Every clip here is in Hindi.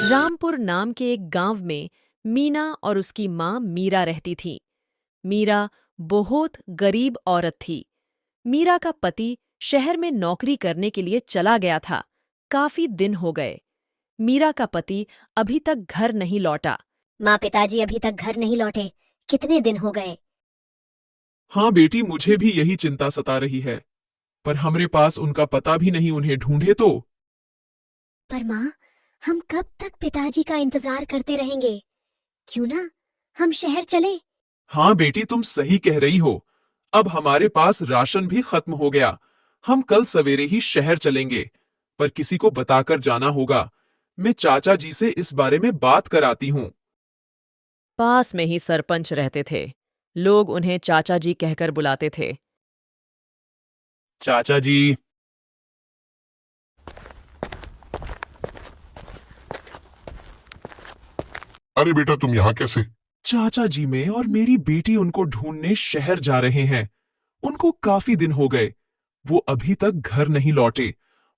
रामपुर नाम के एक गांव में मीना और उसकी माँ मीरा रहती थीं। मीरा बहुत गरीब औरत थी। मीरा का पति शहर में नौकरी करने के लिए चला गया था। काफी दिन हो गए। मीरा का पति अभी तक घर नहीं लौटा। माँ, पिताजी अभी तक घर नहीं लौटे। कितने दिन हो गए। हाँ बेटी, मुझे भी यही चिंता सता रही है, पर हमारे पास उनका पता भी नहीं। उन्हें ढूंढे तो। पर माँ, हम कब तक पिताजी का इंतजार करते रहेंगे? क्यों ना हम शहर चले। हाँ बेटी, तुम सही कह रही हो। अब हमारे पास राशन भी खत्म हो गया। हम कल सवेरे ही शहर चलेंगे, पर किसी को बताकर जाना होगा। मैं चाचा जी से इस बारे में बात कराती हूँ। पास में ही सरपंच रहते थे। लोग उन्हें चाचा जी कहकर बुलाते थे। चाचा जी। अरे बेटा, तुम यहाँ कैसे? चाचा जी, मैं और मेरी बेटी उनको ढूंढने शहर जा रहे हैं। उनको काफी दिन हो गए। वो अभी तक घर नहीं लौटे,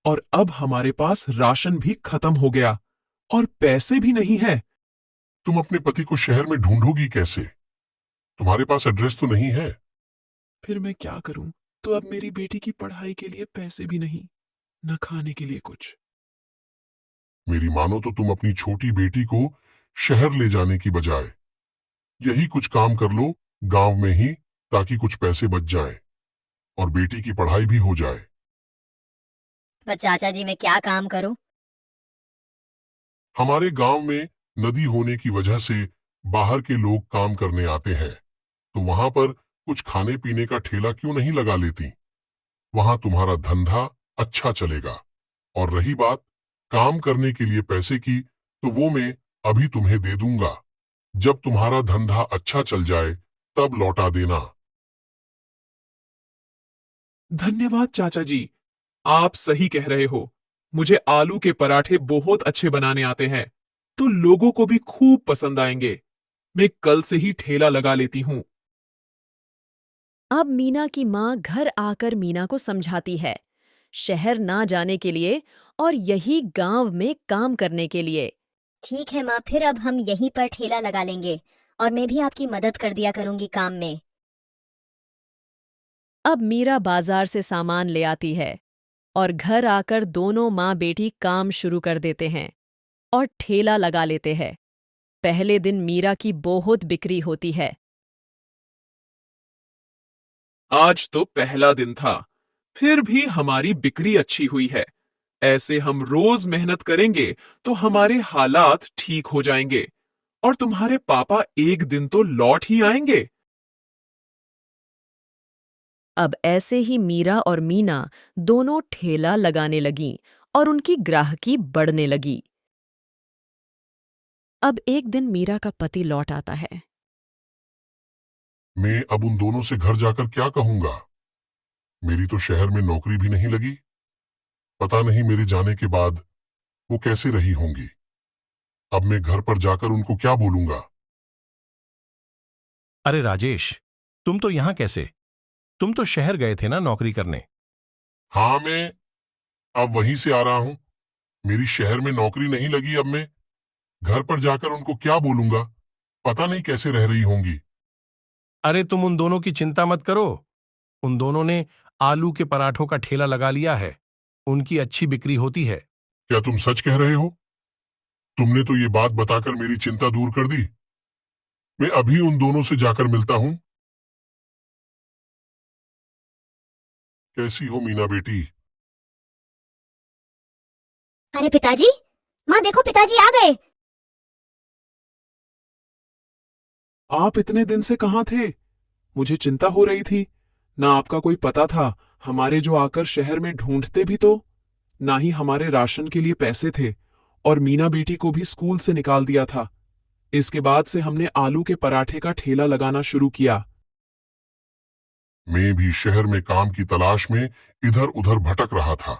और अब हमारे पास राशन भी खत्म हो गया और पैसे भी नहीं है। तुम अपने पति को शहर में ढूंढोगी कैसे? तुम्हारे पास एड्रेस तो नहीं है। फिर मैं क्या करूं? तो अब मेरी बेटी की पढ़ाई के लिए पैसे भी नहीं, न खाने के लिए कुछ। मेरी मानो तो तुम अपनी छोटी बेटी को शहर ले जाने की बजाय यही कुछ काम कर लो गांव में ही, ताकि कुछ पैसे बच जाएं और बेटी की पढ़ाई भी हो जाए। पर चाचा जी, मैं क्या काम करूं? हमारे गांव में नदी होने की वजह से बाहर के लोग काम करने आते हैं, तो वहां पर कुछ खाने पीने का ठेला क्यों नहीं लगा लेती? वहां तुम्हारा धंधा अच्छा चलेगा। और रही बात काम करने के लिए पैसे की, तो वो मैं अभी तुम्हें दे दूंगा। जब तुम्हारा धंधा अच्छा चल जाए तब लौटा देना। धन्यवाद चाचा जी, आप सही कह रहे हो। मुझे आलू के पराठे बहुत अच्छे बनाने आते हैं, तो लोगों को भी खूब पसंद आएंगे। मैं कल से ही ठेला लगा लेती हूँ। अब मीना की माँ घर आकर मीना को समझाती है, शहर ना जाने के लिए और यही गांव में काम करने के लिए। ठीक है माँ, फिर अब हम यहीं पर ठेला लगा लेंगे और मैं भी आपकी मदद कर दिया करूंगी काम में। अब मीरा बाजार से सामान ले आती है और घर आकर दोनों माँ बेटी काम शुरू कर देते हैं और ठेला लगा लेते हैं। पहले दिन मीरा की बहुत बिक्री होती है। आज तो पहला दिन था, फिर भी हमारी बिक्री अच्छी हुई है। ऐसे हम रोज मेहनत करेंगे तो हमारे हालात ठीक हो जाएंगे, और तुम्हारे पापा एक दिन तो लौट ही आएंगे। अब ऐसे ही मीरा और मीना दोनों ठेला लगाने लगीं और उनकी ग्राहकी बढ़ने लगी। अब एक दिन मीरा का पति लौट आता है। मैं अब उन दोनों से घर जाकर क्या कहूंगा? मेरी तो शहर में नौकरी भी नहीं लगी। पता नहीं मेरे जाने के बाद वो कैसे रही होंगी। अब मैं घर पर जाकर उनको क्या बोलूंगा? अरे राजेश, तुम तो यहां कैसे? तुम तो शहर गए थे ना नौकरी करने। हाँ, मैं अब वहीं से आ रहा हूं। मेरी शहर में नौकरी नहीं लगी। अब मैं घर पर जाकर उनको क्या बोलूंगा? पता नहीं कैसे रह रही होंगी। अरे तुम उन दोनों की चिंता मत करो। उन दोनों ने आलू के पराठों का ठेला लगा लिया है। उनकी अच्छी बिक्री होती है। क्या तुम सच कह रहे हो? तुमने तो ये बात बताकर मेरी चिंता दूर कर दी। मैं अभी उन दोनों से जाकर मिलता हूं। कैसी हो मीना बेटी? अरे पिताजी, माँ देखो, पिताजी आ गए। आप इतने दिन से कहाँ थे? मुझे चिंता हो रही थी। ना आपका कोई पता था हमारे, जो आकर शहर में ढूंढते भी तो। ना ही हमारे राशन के लिए पैसे थे, और मीना बेटी को भी स्कूल से निकाल दिया था। इसके बाद से हमने आलू के पराठे का ठेला लगाना शुरू किया। मैं भी शहर में काम की तलाश में इधर उधर भटक रहा था,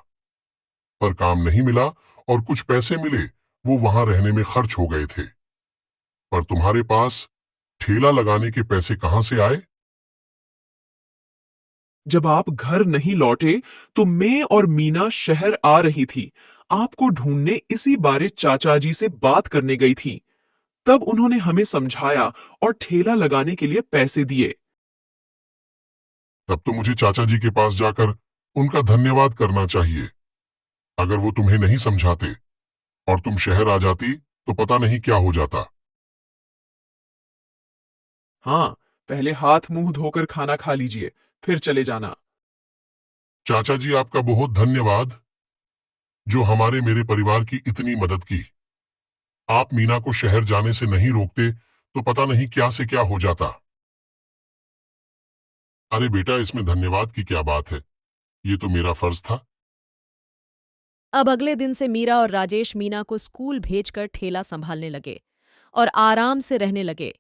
पर काम नहीं मिला और कुछ पैसे मिले, वो वहां रहने में खर्च हो गए थे। पर तुम्हारे पास ठेला लगाने के पैसे कहां से आए? जब आप घर नहीं लौटे तो मैं और मीना शहर आ रही थी। आपको ढूंढने इसी बारे चाचा जी से बात करने गई थी। तब उन्होंने हमें समझाया और ठेला लगाने के लिए पैसे दिए। तब तो मुझे चाचा जी के पास जाकर उनका धन्यवाद करना चाहिए। अगर वो तुम्हें नहीं समझाते और तुम शहर आ जाती तो पता नहीं क्या हो जाता। हाँ, पहले हाथ मुंह धोकर खाना खा लीजिए, फिर चले जाना। चाचा जी, आपका बहुत धन्यवाद जो हमारे मेरे परिवार की इतनी मदद की। आप मीना को शहर जाने से नहीं रोकते तो पता नहीं क्या से क्या हो जाता। अरे बेटा, इसमें धन्यवाद की क्या बात है, ये तो मेरा फर्ज था। अब अगले दिन से मीरा और राजेश मीना को स्कूल भेजकर ठेला संभालने लगे और आराम से रहने लगे।